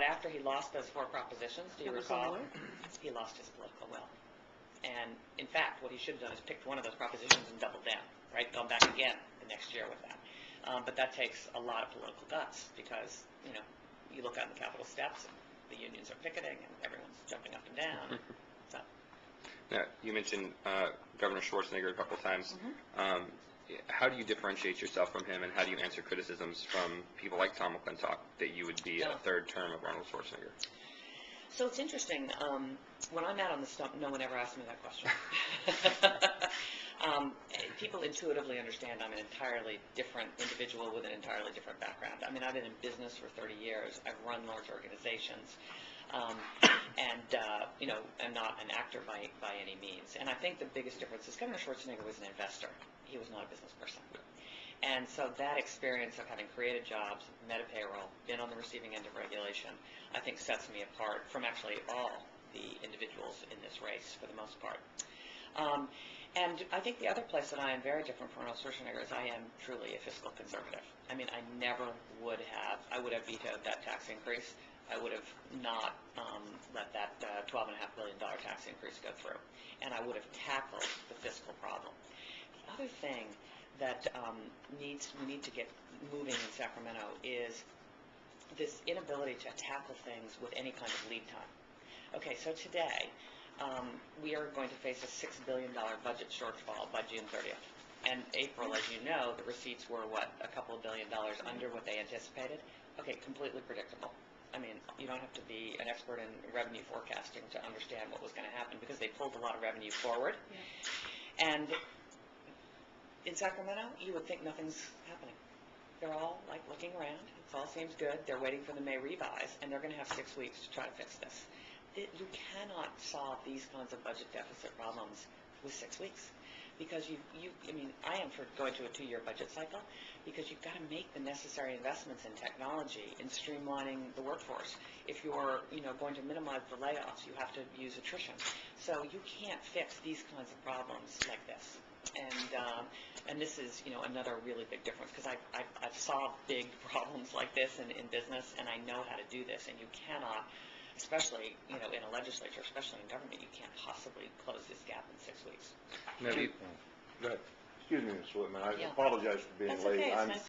after he lost those 4 propositions, do you recall? He lost his political will. And in fact, what he should have done is picked one of those propositions and doubled down, right? Gone back again the next year with that. But that takes a lot of political guts because, you look out in the Capitol steps and the unions are picketing and everyone's jumping up and down. So. Now, you mentioned Governor Schwarzenegger a couple of times. How do you differentiate yourself from him, and how do you answer criticisms from people like Tom McClintock that you would be a third term of Arnold Schwarzenegger? So it's interesting. When I'm out on the stump, no one ever asked me that question. People intuitively understand I'm an entirely different individual with an entirely different background. I mean, I've been in business for 30 years. I've run large organizations. I'm not an actor by any means. And I think the biggest difference is Governor Schwarzenegger was an investor. He was not a business person. And so that experience of having created jobs, met a payroll, been on the receiving end of regulation, I think sets me apart from actually all the individuals in this race for the most part. And I think the other place that I am very different from Arnold Schwarzenegger is I am truly a fiscal conservative. I mean, I never would have, I would have vetoed that tax increase. I would have not let that $12.5 billion tax increase go through. And I would have tackled the fiscal problem. The other thing that we need to get moving in Sacramento is this inability to tackle things with any kind of lead time. Okay, so today we are going to face a $6 billion budget shortfall by June 30th. And April, as you know, the receipts were, what, a couple of $1 billion under what they anticipated? Okay, completely predictable. I mean, you don't have to be an expert in revenue forecasting to understand what was going to happen because they pulled a lot of revenue forward. Yeah. And in Sacramento, you would think nothing's happening. They're all like looking around. It all seems good. They're waiting for the May revise, and they're going to have 6 weeks to try to fix this. You cannot solve these kinds of budget deficit problems with 6 weeks. Because I mean, I am for going to a 2-year budget cycle because you've got to make the necessary investments in technology, in streamlining the workforce. If you're, going to minimize the layoffs, you have to use attrition. So you can't fix these kinds of problems like this. And this is, another really big difference because I've solved big problems like this in business, and I know how to do this. And you cannot, especially, in a legislature, especially in government, you can't possibly close this gap in 6 weeks. Maybe. Go ahead. Excuse me, Ms. Whitman. I apologize for being late. That's okay.